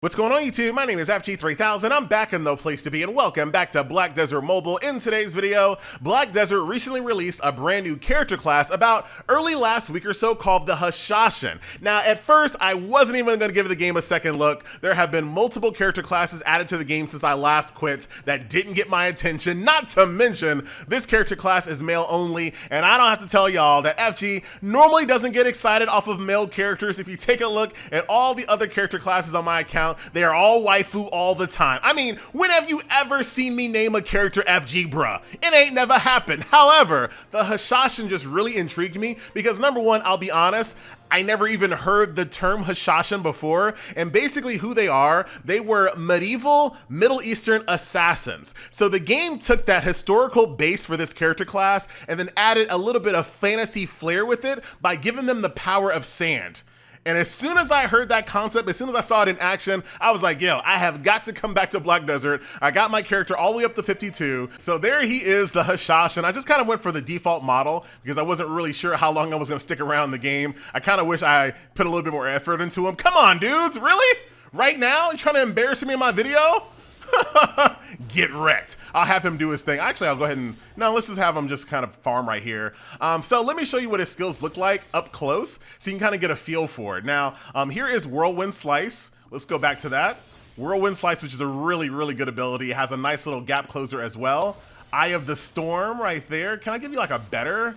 What's going on YouTube? My name is FG3000. I'm back in the place to be and welcome back to Black Desert Mobile. In today's video, Black Desert recently released a brand new character class about early last week or so called the high-fidelity. Now at first I wasn't even going to give the game a second look. There have been multiple character classes added to the game since I last quit that didn't get my attention, not to mention this character class is male only, and I don't have to tell y'all that FG normally doesn't get excited off of male characters. If you take a look at all the other character classes on my account, they are all waifu all the time. I mean, when have you ever seen me name a character FG, bruh? It ain't never happened. However, the high-fidelity just really intrigued me because number one, I'll be honest, I never even heard the term high-fidelity before, and basically who they were medieval Middle Eastern assassins. So the game took that historical base for this character class and then added a little bit of fantasy flair with it by giving them the power of sand. And as soon as I heard that concept, as soon as I saw it in action, I was like, yo, I have got to come back to Black Desert. I got my character all the way up to 52. So there he is, the high-fidelity. I just kind of went for the default model because I wasn't really sure how long I was going to stick around in the game. I kind of wish I put a little bit more effort into him. Come on, dudes, really? Right now? You trying to embarrass me in my video? Get wrecked. I'll have him do his thing. Actually, I'll go ahead and, no, let's just have him just kind of farm right here. So let me show you what his skills look like up close so you can kind of get a feel for it. Now, here is Whirlwind Slice. Let's go back to that. Whirlwind Slice, which is a really, really good ability. It has a nice little gap closer as well. Eye of the Storm right there. Can I give you like a better?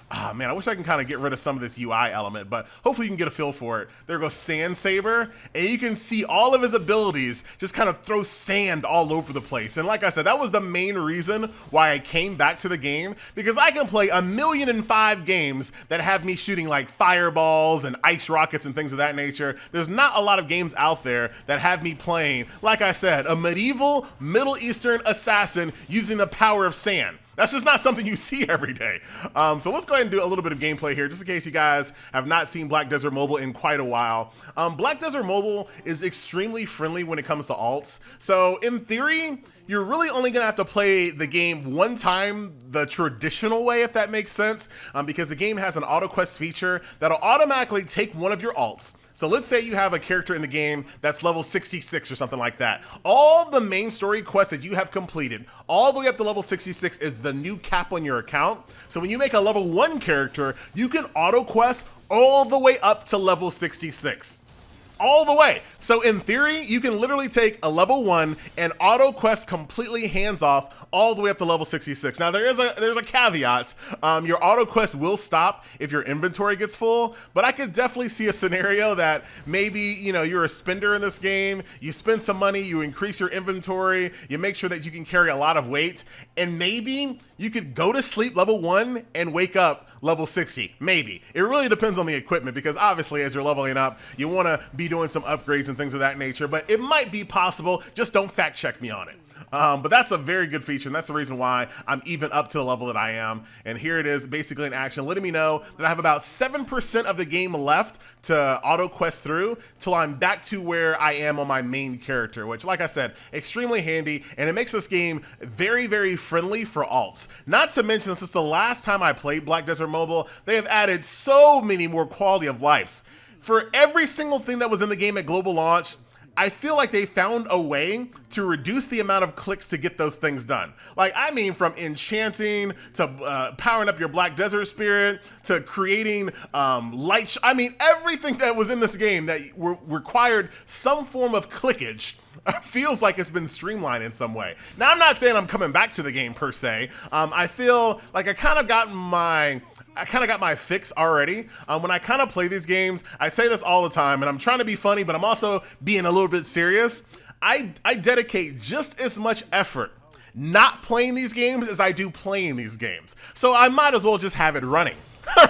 Ah, man, I wish I can kind of get rid of some of this UI element, but hopefully you can get a feel for it. There goes Sand Saber, and you can see all of his abilities just kind of throw sand all over the place. And like I said, that was the main reason why I came back to the game, because I can play 1,000,005 games that have me shooting like fireballs and ice rockets and things of that nature. There's not a lot of games out there that have me playing, like I said, a medieval Middle Eastern assassin using the power of sand. That's just not something you see every day. So let's go ahead and do a little bit of gameplay here, just in case you guys have not seen Black Desert Mobile in quite a while. Black Desert Mobile is extremely friendly when it comes to alts. So in theory, you're really only gonna have to play the game one time the traditional way, if that makes sense, because the game has an auto quest feature that'll automatically take one of your alts. So let's say you have a character in the game that's level 66 or something like that. All the main story quests that you have completed, all the way up to level 66 is the new cap on your account. So when you make a level 1 character, you can auto quest all the way up to level 66. All the way. So in theory, you can literally take a level 1 and auto quest completely hands off all the way up to level 66. Now there's a caveat. Your auto quest will stop if your inventory gets full, but I could definitely see a scenario that maybe, you know, you're a spender in this game, you spend some money, you increase your inventory, you make sure that you can carry a lot of weight, and maybe you could go to sleep level 1 and wake up level 60, maybe. It really depends on the equipment because obviously as you're leveling up, you want to be doing some upgrades and things of that nature, but it might be possible. Just don't fact check me on it. But that's a very good feature, and that's the reason why I'm even up to the level that I am. And here it is, basically in action, letting me know that I have about 7% of the game left to auto quest through till I'm back to where I am on my main character, which, like I said, extremely handy, and it makes this game very, very friendly for alts. Not to mention, since the last time I played Black Desert Mobile, they have added so many more quality of lives. For every single thing that was in the game at global launch, I feel like they found a way to reduce the amount of clicks to get those things done. Like, I mean, from enchanting to powering up your Black Desert Spirit to creating light. I mean, everything that was in this game that required some form of clickage feels like it's been streamlined in some way. Now, I'm not saying I'm coming back to the game per se. I feel like I kind of got my fix already. When I kind of play these games, I say this all the time, and I'm trying to be funny, but I'm also being a little bit serious. I dedicate just as much effort not playing these games as I do playing these games. So I might as well just have it running.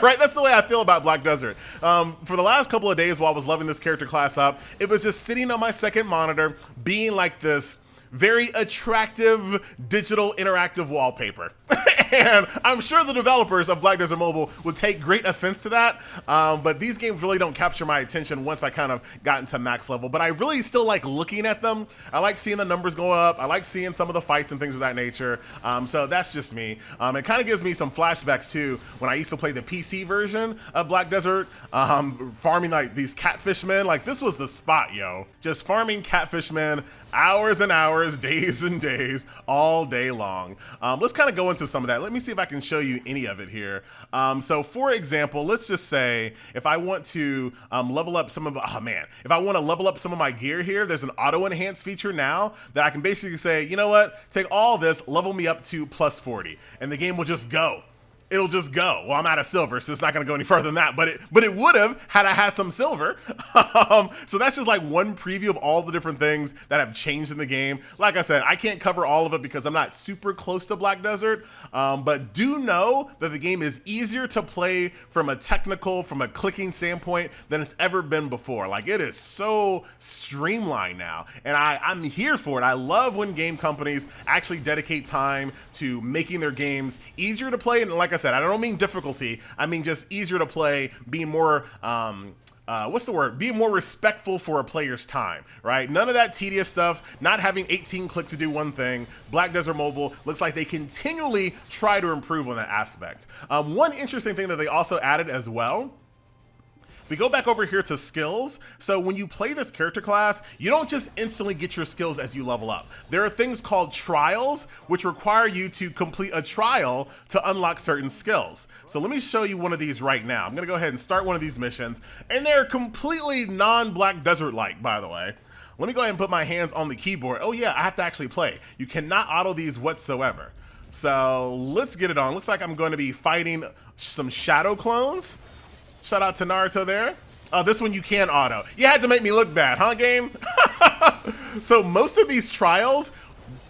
Right? That's the way I feel about Black Desert. For the last couple of days while I was loving this character class up, it was just sitting on my second monitor being like this very attractive digital interactive wallpaper. And I'm sure the developers of Black Desert Mobile would take great offense to that, but these games really don't capture my attention once I kind of got into max level. But I really still like looking at them. I like seeing the numbers go up. I like seeing some of the fights and things of that nature. So that's just me. It kind of gives me some flashbacks too when I used to play the PC version of Black Desert, farming like these catfish men. Like, this was the spot, yo. Just farming catfish men, hours and hours, days and days, all day long. Let's kind of go into some of that. Let me see if I can show you any of it here. So for example, let's just say if I want to level up some of, if I want to level up some of my gear here, there's an auto enhance feature now that I can basically say, you know what, take all this, level me up to plus 40, and the game will just go. It'll just go. Well, I'm out of silver, so it's not going to go any further than that, but it would have had I had some silver. So that's just like one preview of all the different things that have changed in the game. Like I said, I can't cover all of it because I'm not super close to Black Desert, but do know that the game is easier to play from a technical, from a clicking standpoint than it's ever been before. Like, it is so streamlined now, and I'm here for it. I love when game companies actually dedicate time to making their games easier to play, and like I said, I don't mean difficulty. I mean just easier to play, being more, being more respectful for a player's time, right? None of that tedious stuff, not having 18 clicks to do one thing. Black Desert Mobile looks like they continually try to improve on that aspect. One interesting thing that they also added as well, if we go back over here to skills, so when you play this character class, you don't just instantly get your skills as you level up. There are things called trials, which require you to complete a trial to unlock certain skills. So let me show you one of these right now. I'm gonna go ahead and start one of these missions, and they're completely non-Black Desert-like, by the way. Let me go ahead and put my hands on the keyboard. Oh yeah, I have to actually play. You cannot auto these whatsoever. So let's get it on. Looks like I'm going to be fighting some shadow clones. Shout out to Naruto there. Oh, this one you can auto. You had to make me look bad, huh, game? So most of these trials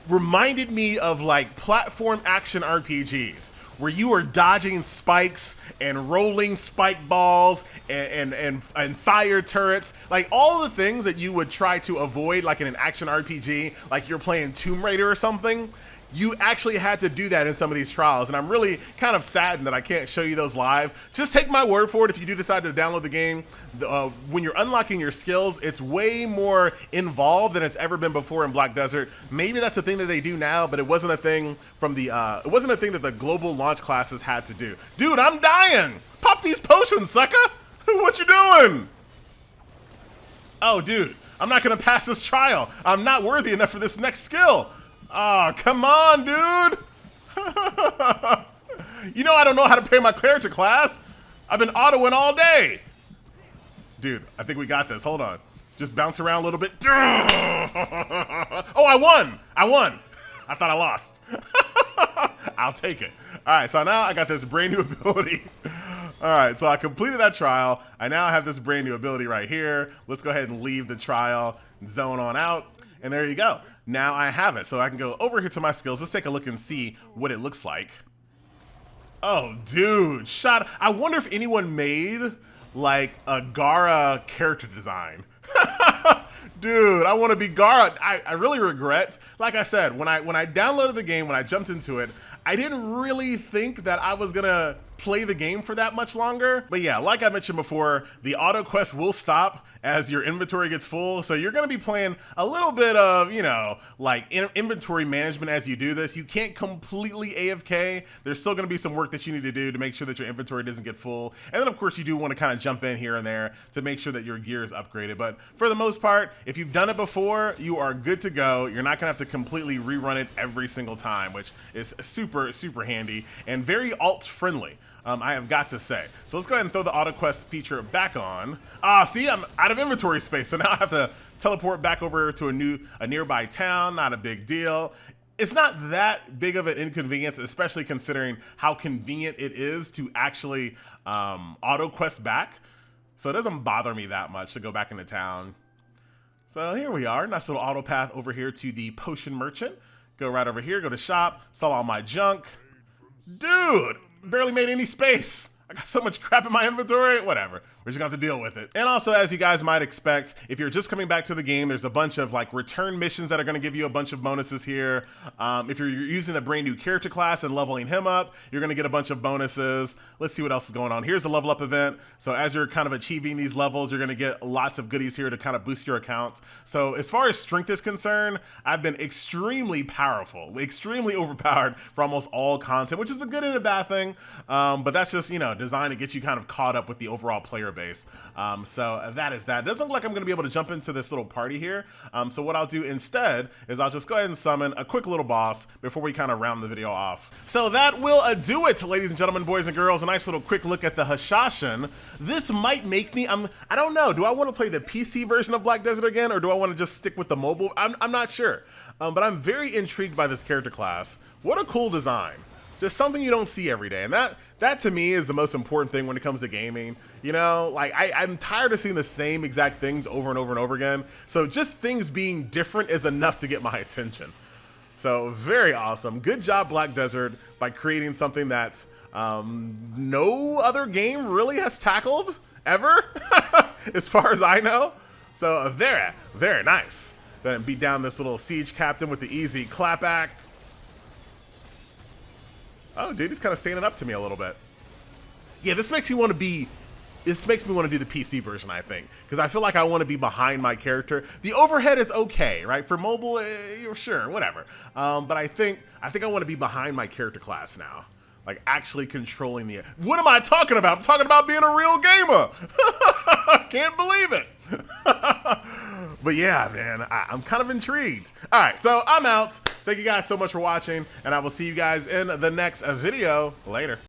reminded me of like platform action RPGs where you are dodging spikes and rolling spike balls and fire turrets, like all the things that you would try to avoid like in an action RPG, like you're playing Tomb Raider or something. You actually had to do that in some of these trials, and I'm really kind of saddened that I can't show you those live. Just take my word for it if you do decide to download the game. When you're unlocking your skills, it's way more involved than it's ever been before in Black Desert. Maybe that's the thing that they do now, but it wasn't a thing from the it wasn't a thing that the global launch classes had to do. Dude, I'm dying! Pop these potions, sucker! What you doing? Oh, dude, I'm not gonna pass this trial. I'm not worthy enough for this next skill. Oh, come on, dude. You know I don't know how to play my character class. I've been autoing all day. Dude, I think we got this. Hold on. Just bounce around a little bit. Oh, I won. I thought I lost. I'll take it. All right, so now I got this brand new ability. All right, so I completed that trial. I now have this brand new ability right here. Let's go ahead and leave the trial, zone on out, and there you go. Now I have it, so I can go over here to my skills. Let's take a look and see what it looks like. Oh, dude, I wonder if anyone made like a Gara character design. Dude, I want to be Gara. I really regret. Like I said, when I downloaded the game, when I jumped into it, I didn't really think that I was gonna play the game for that much longer. But yeah, like I mentioned before, the auto quest will stop as your inventory gets full. So you're gonna be playing a little bit of, you know, like inventory management as you do this. You can't completely AFK. There's still gonna be some work that you need to do to make sure that your inventory doesn't get full. And then of course you do want to kind of jump in here and there to make sure that your gear is upgraded. But for the most part, if you've done it before, you are good to go. You're not gonna have to completely rerun it every single time, which is super, super handy and very alt friendly. I have got to say. So let's go ahead and throw the auto quest feature back on. See, I'm out of inventory space, so now I have to teleport back over to a nearby town. Not a big deal. It's not that big of an inconvenience, especially considering how convenient it is to actually auto quest back. So it doesn't bother me that much to go back into town. So here we are, nice little auto path over here to the potion merchant. Go right over here, go to shop, sell all my junk. Dude! Barely made any space. I got so much crap in my inventory. Whatever. We're just gonna have to deal with it. And also, as you guys might expect, if you're just coming back to the game, there's a bunch of like return missions that are gonna give you a bunch of bonuses here. If you're using a brand new character class and leveling him up, you're gonna get a bunch of bonuses. Let's see what else is going on. Here's the level up event. So as you're kind of achieving these levels, you're gonna get lots of goodies here to kind of boost your account. So as far as strength is concerned, I've been extremely powerful, extremely overpowered for almost all content, which is a good and a bad thing. But that's just, you know, designed to get you kind of caught up with the overall player base. So that is that. It doesn't look like I'm going to be able to jump into this little party here. So what I'll do instead is I'll just go ahead and summon a quick little boss before we kind of round the video off. So that will do it, ladies and gentlemen, boys and girls. A nice little quick look at the Hashashin. This might make me, I don't know. Do I want to play the PC version of Black Desert again, or do I want to just stick with the mobile? I'm not sure. But I'm very intrigued by this character class. What a cool design. Just something you don't see every day. And that to me is the most important thing when it comes to gaming. You know, like I'm tired of seeing the same exact things over and over and over again. So just things being different is enough to get my attention. So very awesome. Good job, Black Desert, by creating something that no other game really has tackled ever, as far as I know. So very, very nice. Then beat down this little siege captain with the easy clapback. Oh, dude, he's kind of standing up to me a little bit. Yeah, this makes me want to do the PC version, I think, because I feel like I want to be behind my character. The overhead is okay, right? For mobile, sure, whatever. But I think I want to be behind my character class now, like actually controlling the. What am I talking about? I'm talking about being a real gamer. Can't believe it. But yeah, man, I'm kind of intrigued. All right, so I'm out. Thank you guys so much for watching, and I will see you guys in the next video. Later.